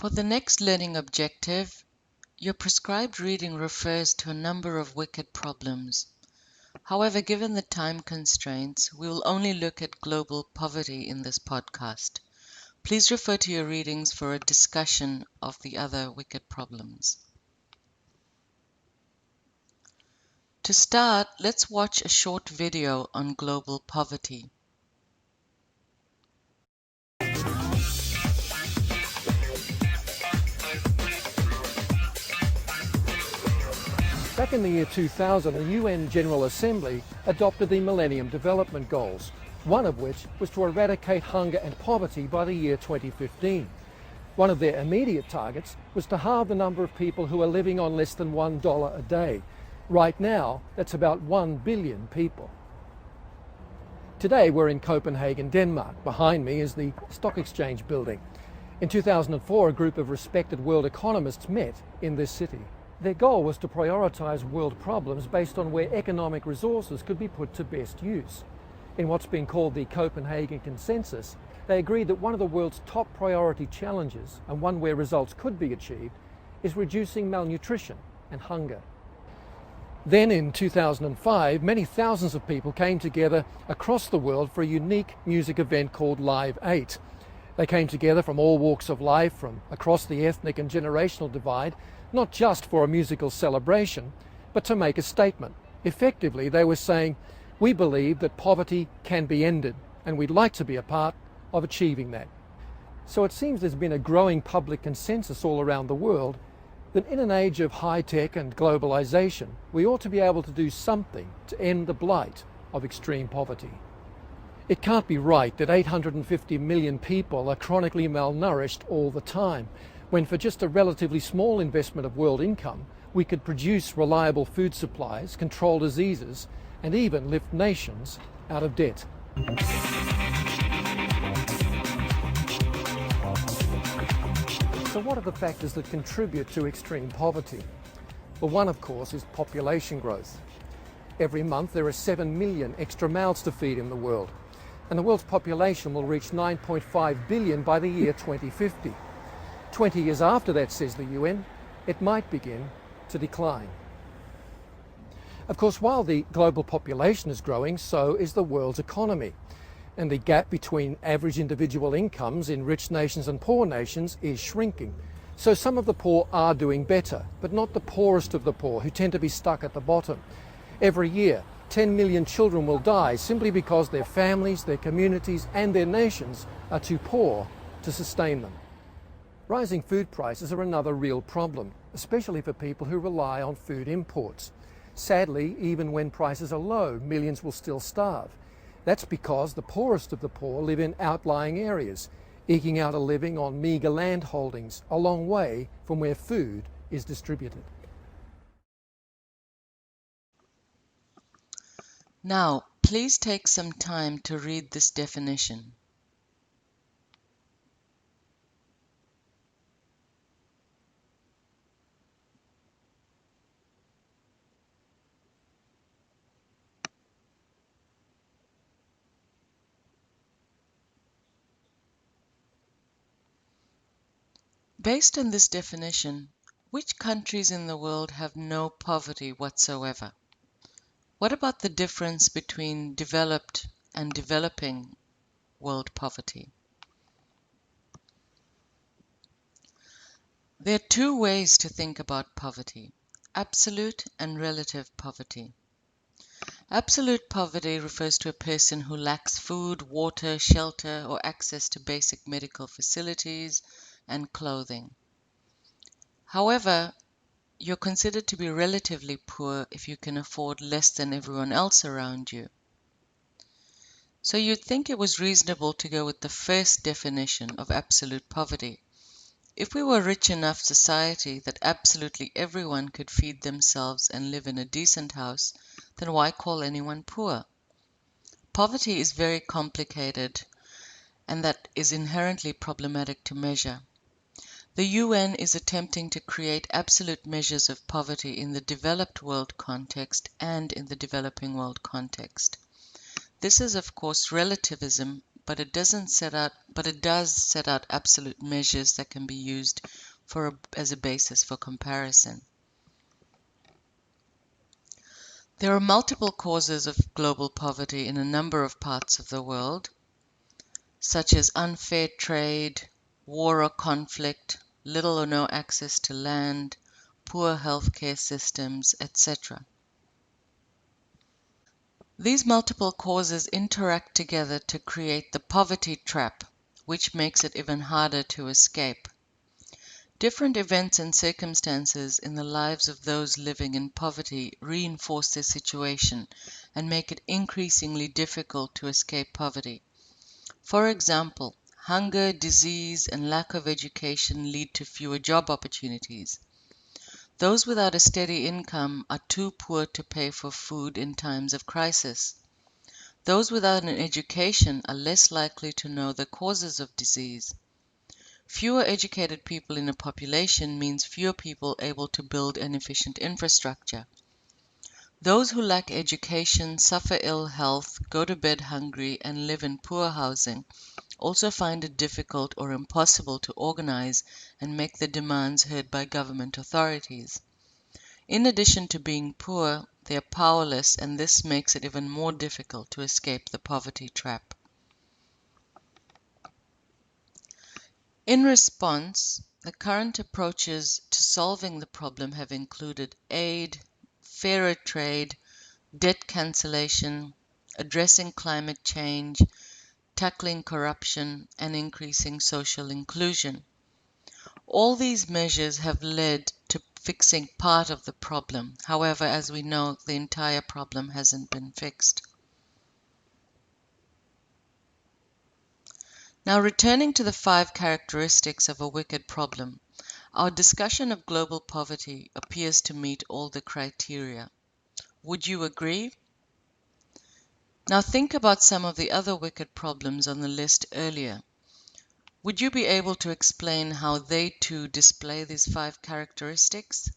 For the next learning objective, your prescribed reading refers to a number of wicked problems. However, given the time constraints, we will only look at global poverty in this podcast. Please refer to your readings for a discussion of the other wicked problems. To start, let's watch a short video on global poverty. Back in the year 2000, the UN General Assembly adopted the Millennium Development Goals, one of which was to eradicate hunger and poverty by the year 2015. One of their immediate targets was to halve the number of people who are living on less than $1 a day. Right now, that's about 1 billion people. Today, we're in Copenhagen, Denmark. Behind me is the Stock Exchange building. In 2004, a group of respected world economists met in this city. Their goal was to prioritise world problems based on where economic resources could be put to best use. In what's been called the Copenhagen Consensus, they agreed that one of the world's top priority challenges, and one where results could be achieved, is reducing malnutrition and hunger. Then in 2005, many thousands of people came together across the world for a unique music event called Live 8. They came together from all walks of life, from across the ethnic and generational divide, not just for a musical celebration, but to make a statement. Effectively, they were saying, we believe that poverty can be ended, and we'd like to be a part of achieving that. So it seems there's been a growing public consensus all around the world that in an age of high-tech and globalization, we ought to be able to do something to end the blight of extreme poverty. It can't be right that 850 million people are chronically malnourished all the time, when for just a relatively small investment of world income, we could produce reliable food supplies, control diseases, and even lift nations out of debt. So what are the factors that contribute to extreme poverty? Well, one, of course, is population growth. Every month there are 7 million extra mouths to feed in the world, and the world's population will reach 9.5 billion by the year 2050. 20 years after that, says the UN, it might begin to decline. Of course, while the global population is growing, so is the world's economy. And the gap between average individual incomes in rich nations and poor nations is shrinking. So some of the poor are doing better, but not the poorest of the poor, who tend to be stuck at the bottom. Every year, 10 million children will die simply because their families, their communities, and their nations are too poor to sustain them. Rising food prices are another real problem, especially for people who rely on food imports. Sadly, even when prices are low, millions will still starve. That's because the poorest of the poor live in outlying areas, eking out a living on meagre land holdings, a long way from where food is distributed. Now, please take some time to read this definition. Based on this definition, which countries in the world have no poverty whatsoever? What about the difference between developed and developing world poverty? There are two ways to think about poverty: absolute and relative poverty. Absolute poverty refers to a person who lacks food, water, shelter, or access to basic medical facilities and clothing. However, you're considered to be relatively poor if you can afford less than everyone else around you. So you'd think it was reasonable to go with the first definition of absolute poverty. If we were a rich enough society that absolutely everyone could feed themselves and live in a decent house, then why call anyone poor? Poverty is very complicated, and that is inherently problematic to measure. The UN is attempting to create absolute measures of poverty in the developed world context and in the developing world context. This is, of course, relativism but it does set out absolute measures that can be used as a basis for comparison. There are multiple causes of global poverty in a number of parts of the world, such as unfair trade, war or conflict, little or no access to land, poor healthcare systems, etc. These multiple causes interact together to create the poverty trap, which makes it even harder to escape. Different events and circumstances in the lives of those living in poverty reinforce their situation and make it increasingly difficult to escape poverty. For example, hunger, disease, and lack of education lead to fewer job opportunities. Those without a steady income are too poor to pay for food in times of crisis. Those without an education are less likely to know the causes of disease. Fewer educated people in a population means fewer people able to build an efficient infrastructure. Those who lack education, suffer ill health, go to bed hungry, and live in poor housing also find it difficult or impossible to organize and make the demands heard by government authorities. In addition to being poor, they are powerless, and this makes it even more difficult to escape the poverty trap. In response, the current approaches to solving the problem have included aid, fairer trade, debt cancellation, addressing climate change, tackling corruption, and increasing social inclusion. All these measures have led to fixing part of the problem. However, as we know, the entire problem hasn't been fixed. Now, returning to the 5 characteristics of a wicked problem, our discussion of global poverty appears to meet all the criteria. Would you agree? Now think about some of the other wicked problems on the list earlier. Would you be able to explain how they too display these 5 characteristics?